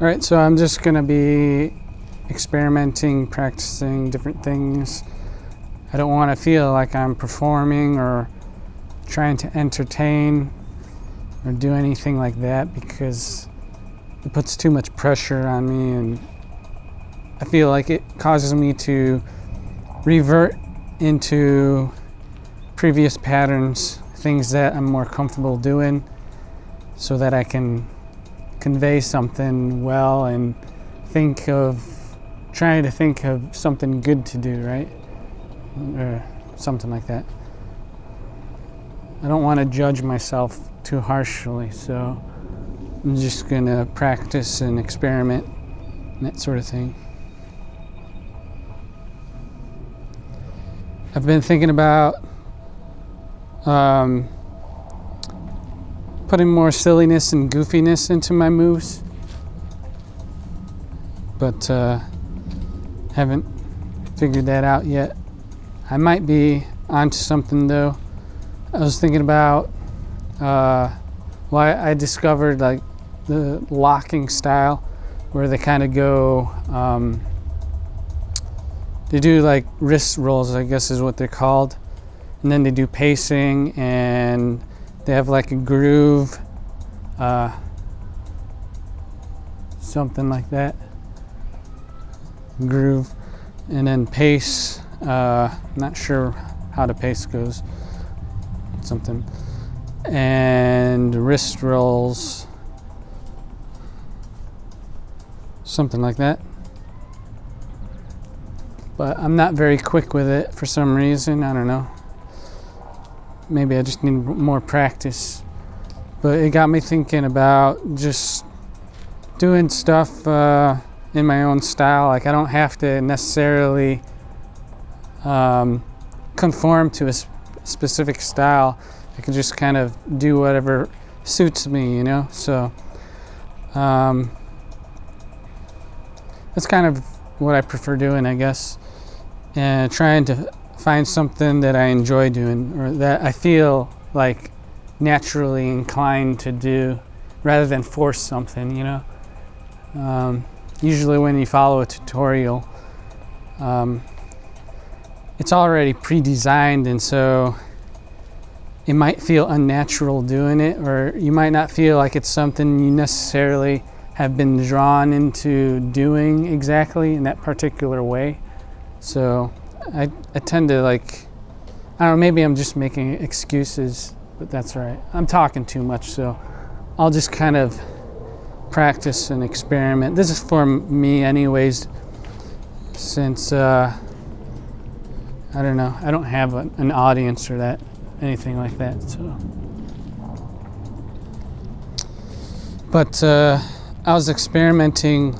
All right, so I'm just gonna be experimenting, practicing different things. I don't want to feel like I'm performing or trying to entertain or do anything like that, because it puts too much pressure on me, and I feel like it causes me to revert into previous patterns, things that I'm more comfortable doing, so that I can convey something well and trying to think of something good to do, right? Or something like that. I don't want to judge myself too harshly, so I'm just gonna practice and experiment and that sort of thing. I've been thinking about putting more silliness and goofiness into my moves, but haven't figured that out yet. I might be onto something though. I was thinking about I discovered like the locking style, where they kind of go they do like wrist rolls, I guess is what they're called, and then they do pacing, and they have like a groove, something like that, groove, and then pace. Not sure how the pace goes, something, and wrist rolls, something like that. But I'm not very quick with it for some reason. I don't know. Maybe I just need more practice. But it got me thinking about just doing stuff in my own style. Like I don't have to necessarily conform to a specific style. I can just kind of do whatever suits me, you know? So that's kind of what I prefer doing, I guess. And trying to find something that I enjoy doing, or that I feel like naturally inclined to do, rather than force something, you know? Usually when you follow a tutorial, it's already pre-designed, and so it might feel unnatural doing it, or you might not feel like it's something you necessarily have been drawn into doing exactly in that particular way. So I tend to like, I don't know, maybe I'm just making excuses, but that's all right. I'm talking too much, so I'll just kind of practice and experiment. This is for me anyways, since I don't know, I don't have an audience or anything like that. So, but I was experimenting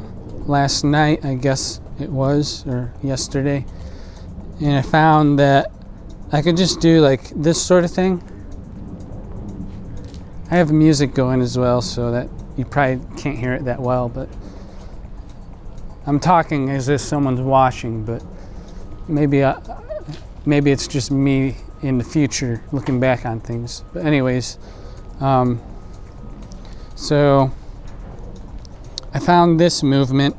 last night, I guess it was, or yesterday, and I found that I could just do like this sort of thing. I have music going as well, so that you probably can't hear it that well, but I'm talking as if someone's watching, but maybe it's just me in the future looking back on things. But anyways, so I found this movement,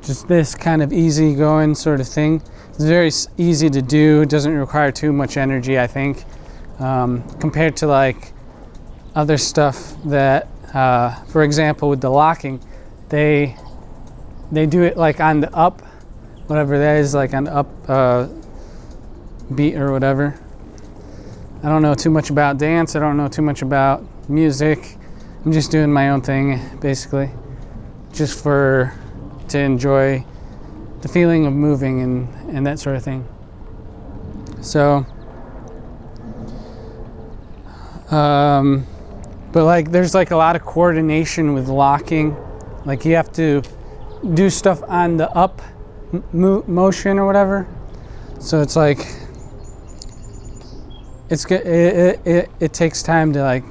just this kind of easy going sort of thing. It's very easy to do. It doesn't require too much energy, I think, compared to like other stuff that, for example, with the locking, they do it like on the up, whatever that is, like on the up beat or whatever. I don't know too much about dance. I don't know too much about music. I'm just doing my own thing, basically, just to enjoy the feeling of moving and that sort of thing. So, but like there's like a lot of coordination with locking. Like you have to do stuff on the up motion or whatever. So it's like it takes time to like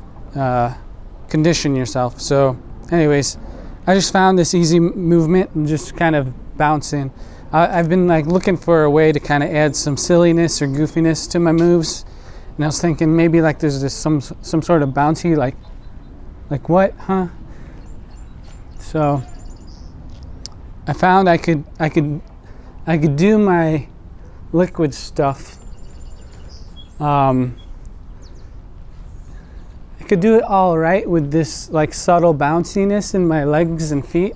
condition yourself. So anyways, I just found this easy movement and just kind of bouncing. I've been like looking for a way to kind of add some silliness or goofiness to my moves, and I was thinking maybe like there's some sort of bouncy, like what, huh? So I found I could do my liquid stuff. I could do it all right with this like subtle bounciness in my legs and feet.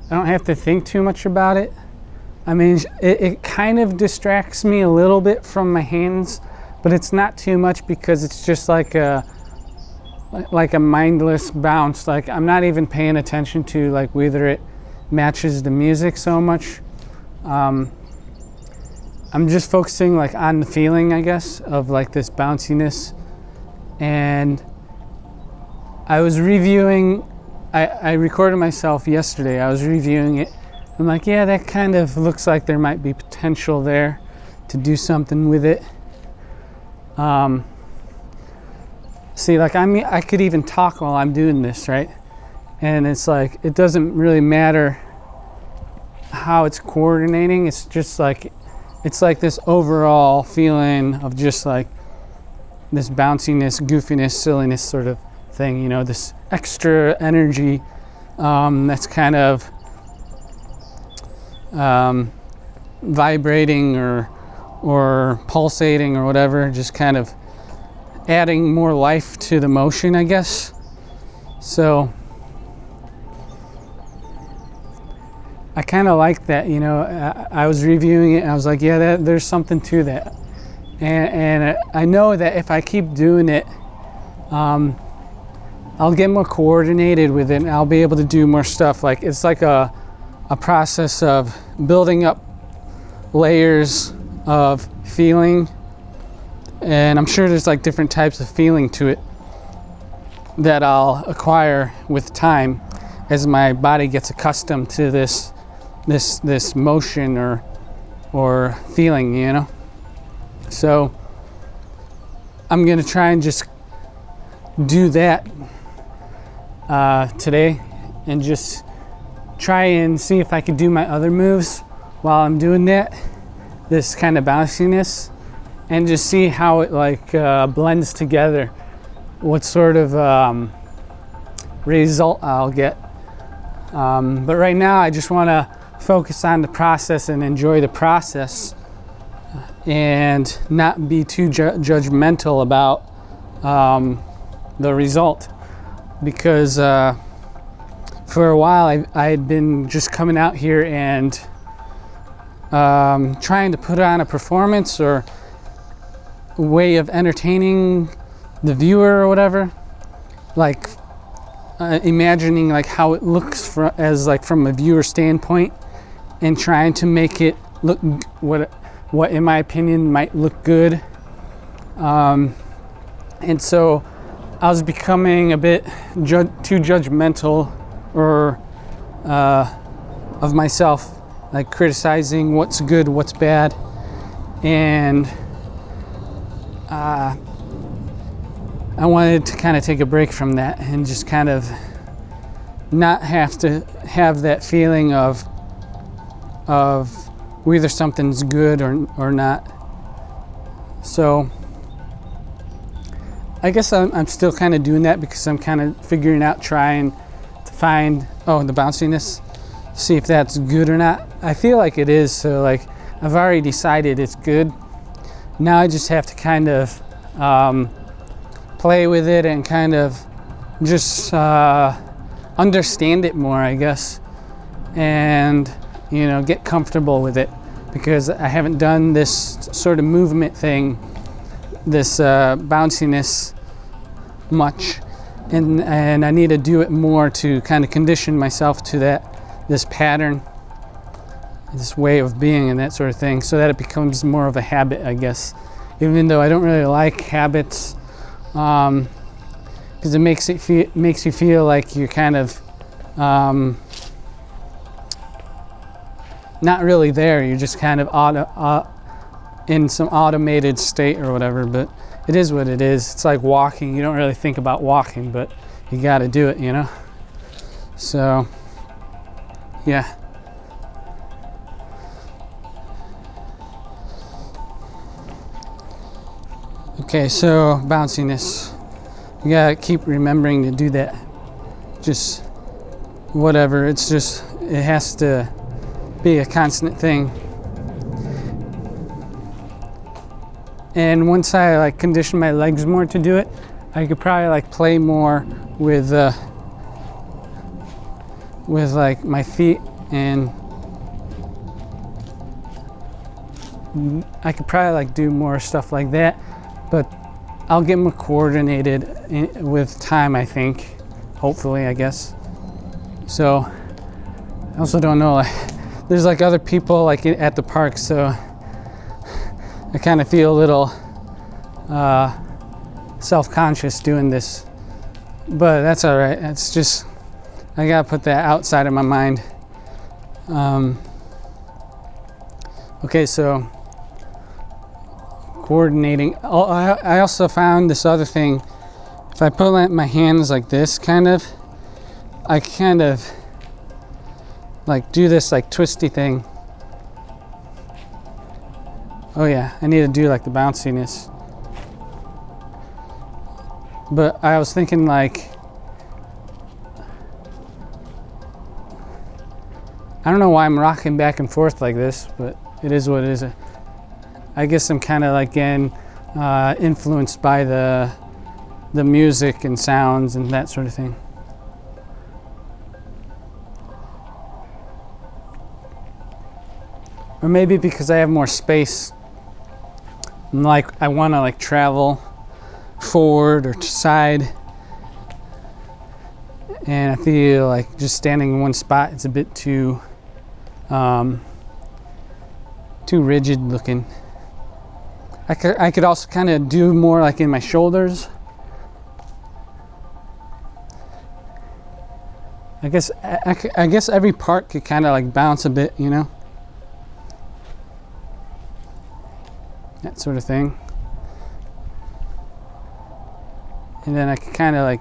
I don't have to think too much about it. I mean, it kind of distracts me a little bit from my hands, but it's not too much because it's just like a mindless bounce. Like I'm not even paying attention to like whether it matches the music so much. I'm just focusing like on the feeling, I guess, of like this bounciness. And I was reviewing, I recorded myself yesterday. I was reviewing it. I'm like, yeah, that kind of looks like there might be potential there to do something with it. See, like I could even talk while I'm doing this, right? And it's like, it doesn't really matter how it's coordinating. It's just like, it's like this overall feeling of just like this bounciness, goofiness, silliness sort of thing, you know, this extra energy that's kind of vibrating or pulsating or whatever, just kind of adding more life to the motion, I guess. So I kind of like that, you know. I was reviewing it and I was like, yeah, there's something to that. And I know that if I keep doing it, I'll get more coordinated with it and I'll be able to do more stuff. Like it's like a process of building up layers of feeling, and I'm sure there's like different types of feeling to it that I'll acquire with time as my body gets accustomed to this motion or feeling, you know. So I'm gonna try and just do that today and just try and see if I could do my other moves while I'm doing that, this kind of bounciness, and just see how it like blends together, what sort of result I'll get. But right now I just want to focus on the process and enjoy the process and not be too judgmental about the result, because for a while I had been just coming out here and trying to put on a performance or a way of entertaining the viewer or whatever, like imagining like how it looks as like from a viewer standpoint and trying to make it look what in my opinion might look good. And so I was becoming a bit too judgmental or of myself, like criticizing what's good, what's bad, and I wanted to kind of take a break from that and just kind of not have to have that feeling of whether something's good or not. So I guess I'm still kind of doing that because I'm kind of figuring out, trying to find the bounciness, see if that's good or not. I feel like it is, so like I've already decided it's good. Now I just have to kind of play with it and kind of just understand it more, I guess, and you know, get comfortable with it, because I haven't done this sort of movement thing, this bounciness much, and I need to do it more to kind of condition myself to this pattern, this way of being and that sort of thing, so that it becomes more of a habit, I guess, even though I don't really like habits, because it makes you feel like you're kind of not really there. You're just kind of in some automated state or whatever, but it is what it is. It's like walking. You don't really think about walking, but you got to do it, you know? So, yeah. Okay, so bounciness. You gotta keep remembering to do that. Just whatever. It's just, it has to be a constant thing. And once I like condition my legs more to do it, I could probably like play more with like my feet, and I could probably like do more stuff like that, but I'll get more coordinated with time, I think, hopefully, I guess. So I also don't know, like, there's like other people like at the park, so I kind of feel a little self-conscious doing this, but that's all right. It's just, I gotta put that outside of my mind. Okay, so coordinating. Oh, I also found this other thing. If I put my hands like this, I kind of like do this like twisty thing. Oh yeah, I need to do like the bounciness. But I was thinking like, I don't know why I'm rocking back and forth like this, but it is what it is. I guess I'm kind of like getting influenced by the music and sounds and that sort of thing. Or maybe because I have more space, like I want to like travel forward or to side, and I feel like just standing in one spot, it's a bit too rigid looking. I could also kind of do more like in my shoulders. I guess every part could kind of like bounce a bit, you know, that sort of thing. And then I could kind of like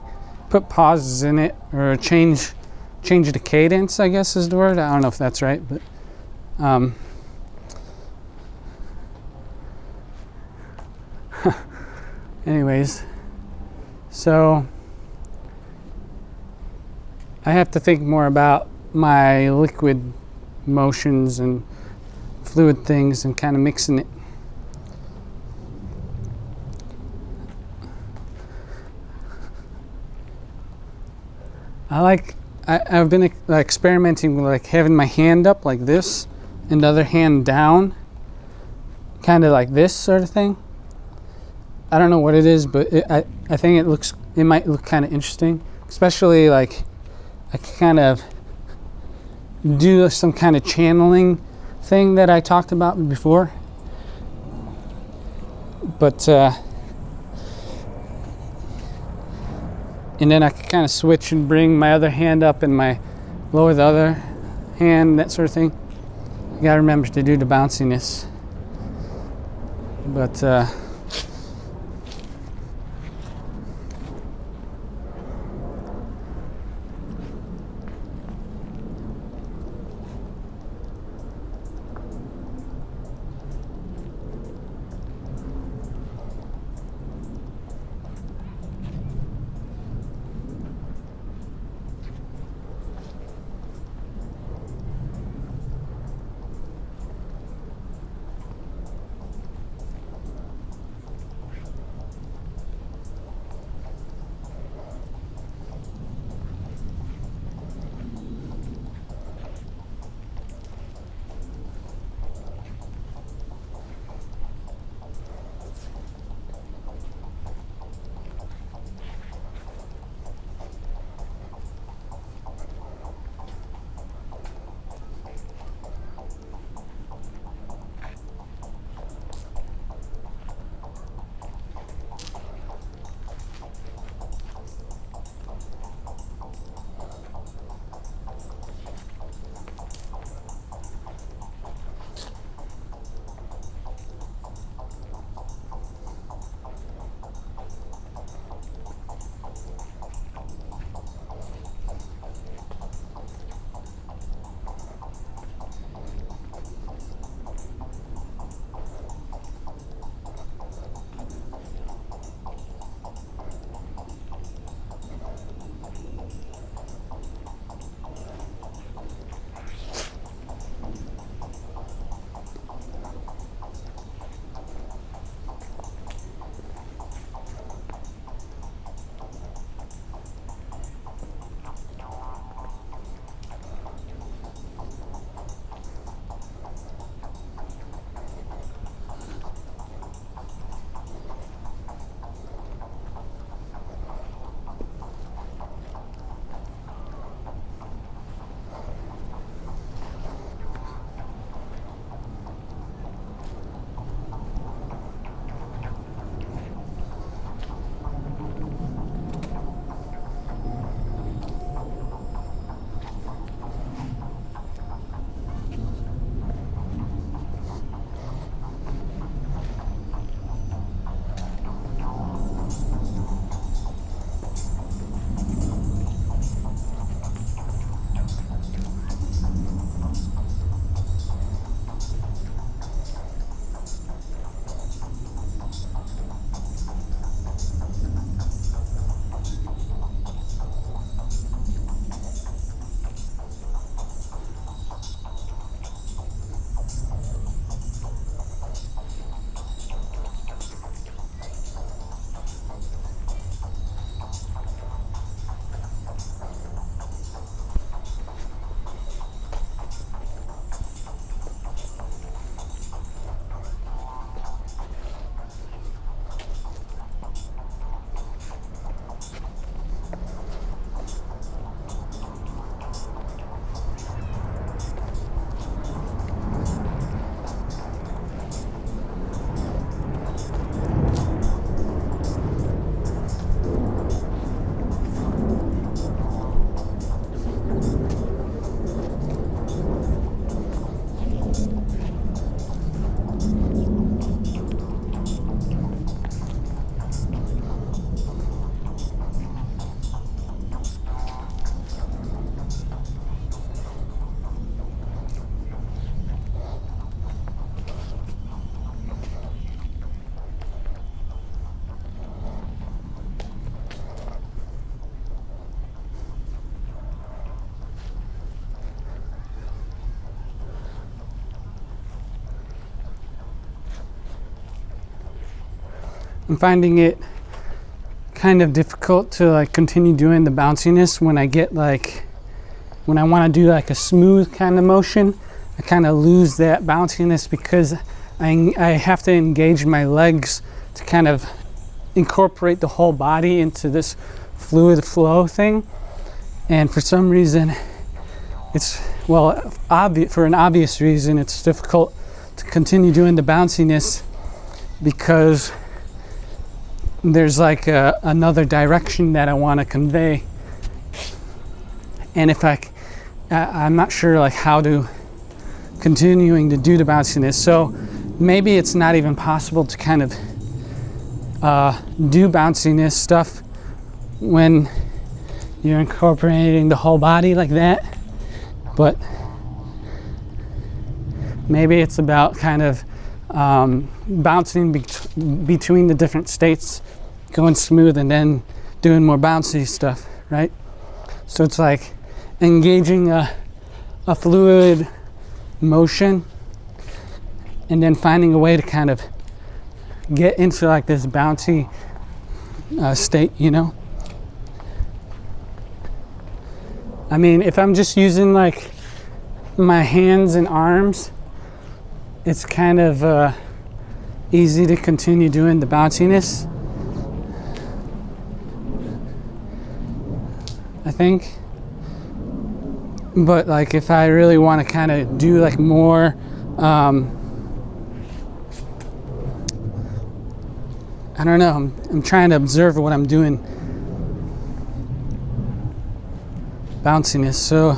put pauses in it, or change the cadence, I guess is the word. I don't know if that's right, but anyways, so I have to think more about my liquid motions and fluid things and kind of mixing it. I've been experimenting with like having my hand up like this and the other hand down, kind of like this sort of thing. I don't know what it is, but I think it might look kind of interesting, especially like I can kind of do some kind of channeling thing that I talked about before. But and then I can kind of switch and bring my other hand up and lower the other hand, that sort of thing. You gotta remember to do the bounciness. But I'm finding it kind of difficult to like continue doing the bounciness when I get like, when I want to do like a smooth kind of motion. I kind of lose that bounciness because I have to engage my legs to kind of incorporate the whole body into this fluid flow thing. And for some reason, it's, well, for an obvious reason, it's difficult to continue doing the bounciness because there's like another direction that I want to convey. And if I'm not sure like how to continuing to do the bounciness. So maybe it's not even possible to kind of do bounciness stuff when you're incorporating the whole body like that. But maybe it's about kind of bouncing between the different states, going smooth and then doing more bouncy stuff, right? So it's like engaging a fluid motion and then finding a way to kind of get into like this bouncy state, you know? I mean, if I'm just using like my hands and arms, it's kind of easy to continue doing the bounciness, I think. But like if I really want to kind of do like more I don't know, I'm trying to observe what I'm doing. Bounciness, so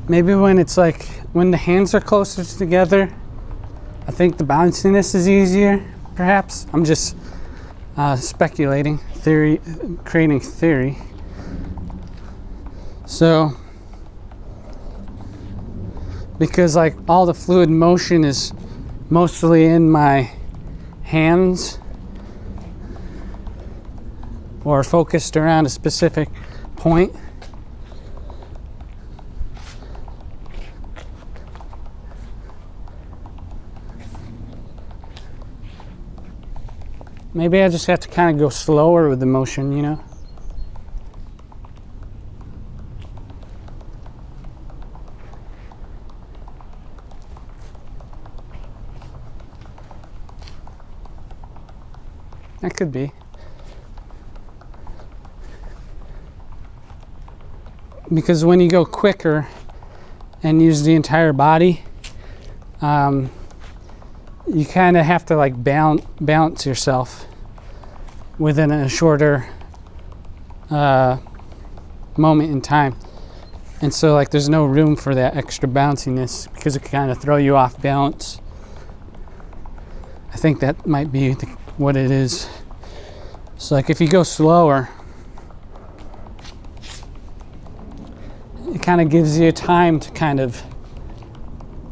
maybe when it's like when the hands are closer together, I think the bounciness is easier, perhaps. I'm just speculating, creating theory. So because like all the fluid motion is mostly in my hands or focused around a specific point. Maybe I just have to kind of go slower with the motion, you know? That could be. Because when you go quicker and use the entire body, you kind of have to like balance yourself within a shorter moment in time. And so like there's no room for that extra bounciness because it can kind of throw you off balance. I think that might be what it is. So like if you go slower, it kind of gives you time to kind of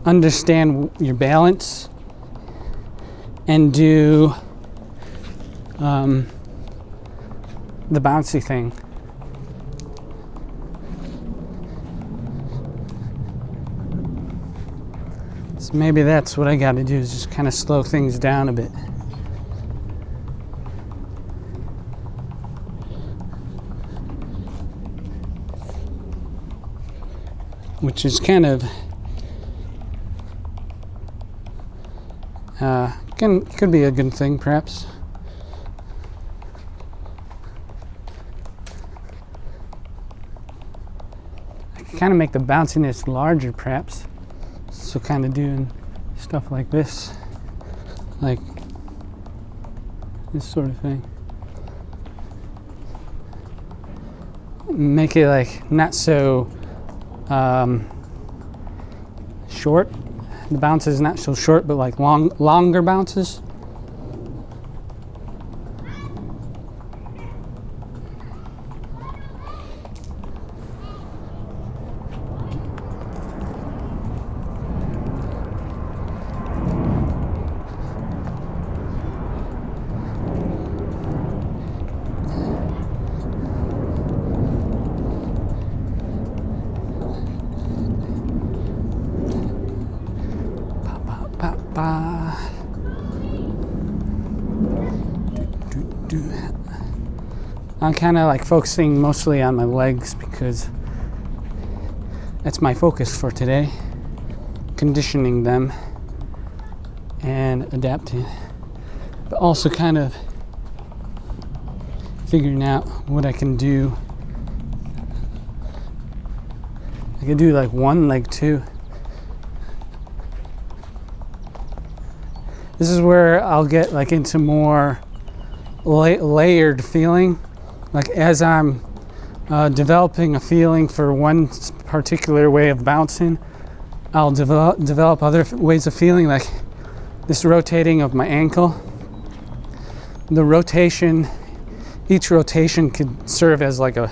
understand your balance and do the bouncy thing. So maybe that's what I got to do, is just kind of slow things down a bit. Which is kind of could be a good thing, perhaps. I can kind of make the bounciness larger, perhaps. So kind of doing stuff like this, like this sort of thing. Make it like not so short. The bounce is not so short, but like longer bounces. I'm kind of like focusing mostly on my legs because that's my focus for today. Conditioning them and adapting, but also kind of figuring out what I can do. I can do like one leg too. This is where I'll get like into more layered feeling. Like as I'm developing a feeling for one particular way of bouncing, I'll develop other ways of feeling, like this rotating of my ankle. The rotation, each rotation could serve as like a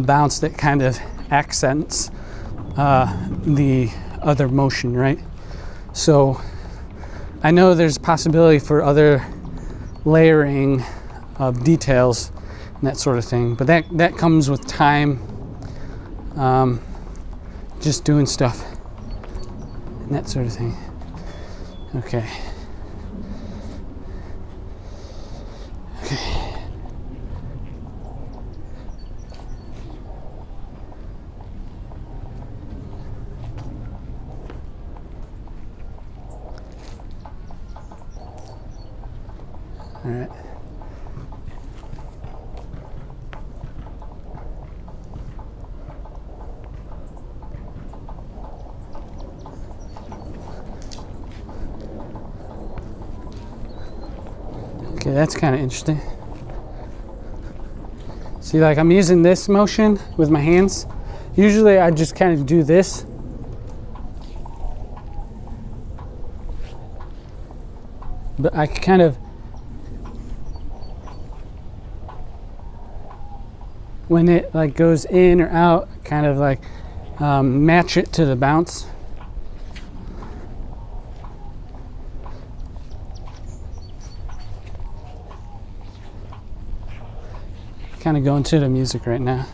bounce that kind of accents the other motion, right? So I know there's possibility for other layering of details and that sort of thing, but that comes with time, just doing stuff and that sort of thing. Okay. All right. Okay, that's kind of interesting. See, like I'm using this motion with my hands. Usually I just kind of do this. But I kind of, when it like goes in or out, kind of like match it to the bounce. Kind of going to the music right now.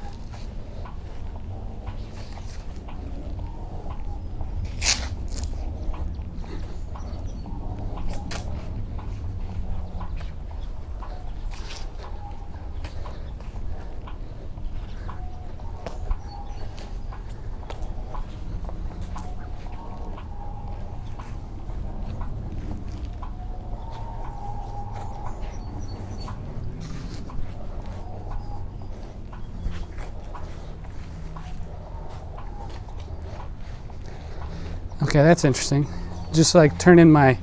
Okay, that's interesting. Just like turning my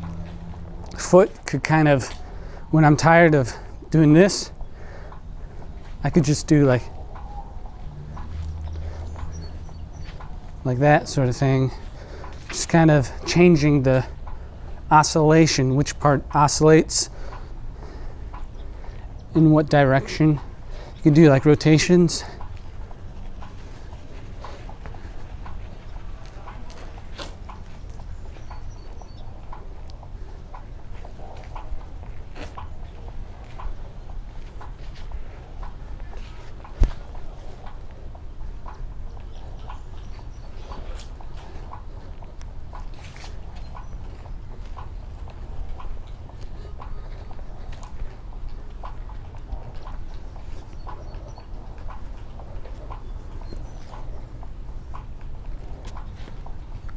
foot could kind of, when I'm tired of doing this, I could just do like that sort of thing. Just kind of changing the oscillation, which part oscillates in what direction. You can do like rotations.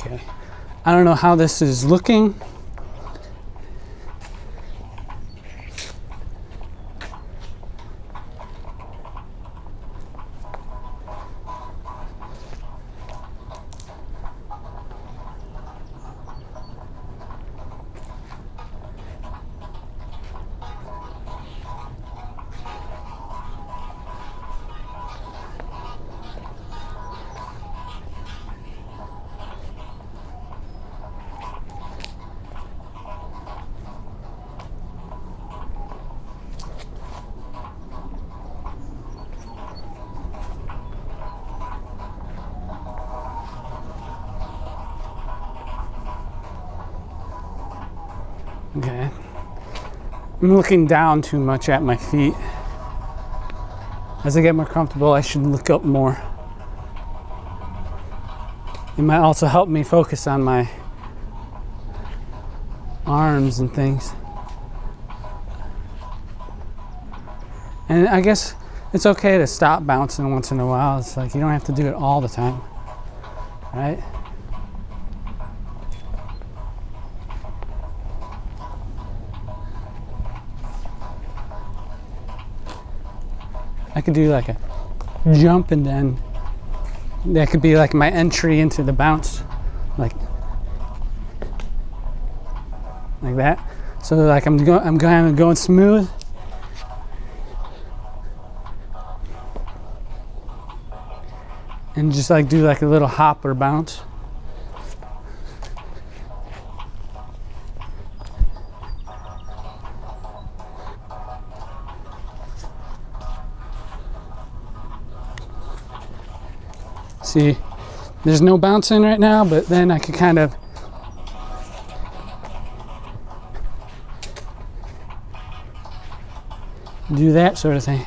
Okay. I don't know how this is looking. Okay. I'm looking down too much at my feet. As I get more comfortable, I should look up more. It might also help me focus on my arms and things. And I guess it's okay to stop bouncing once in a while. It's like you don't have to do it all the time, right? I could do like a jump, and then that could be like my entry into the bounce, like that. So like I'm kind of going smooth, and just like do like a little hop or bounce. See, there's no bouncing right now, but then I could kind of do that sort of thing.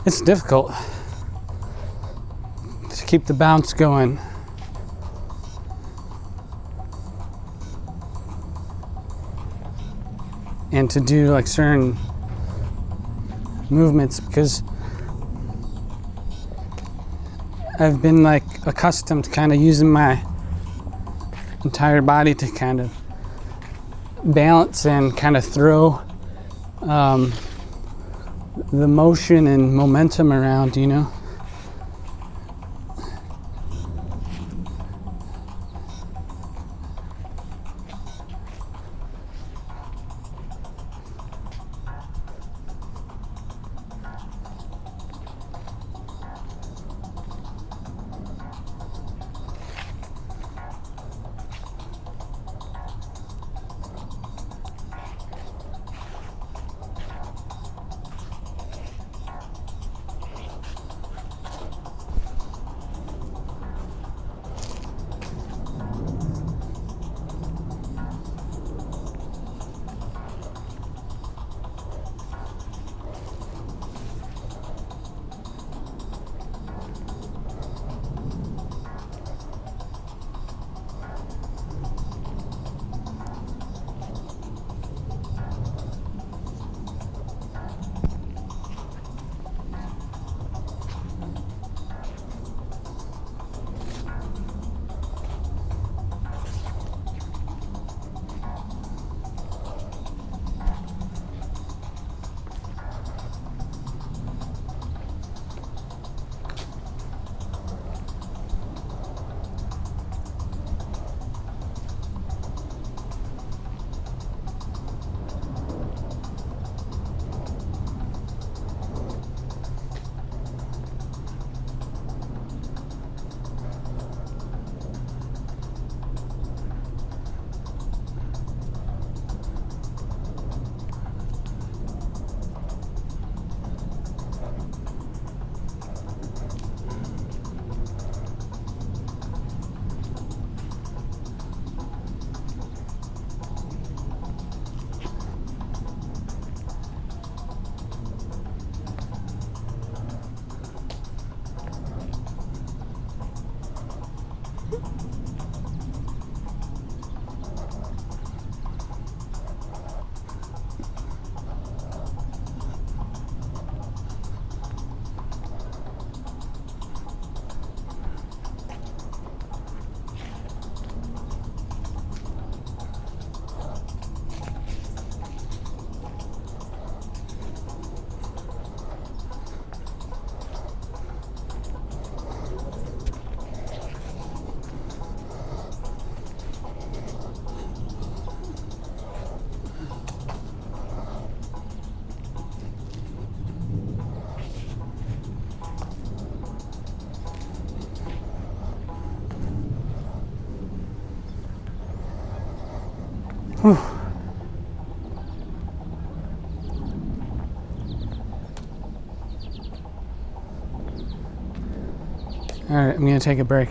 It's difficult to keep the bounce going. And to do like certain movements, because I've been like accustomed to kind of using my entire body to kind of balance and kind of throw the motion and momentum around, you know. Whew. All right, I'm gonna take a break.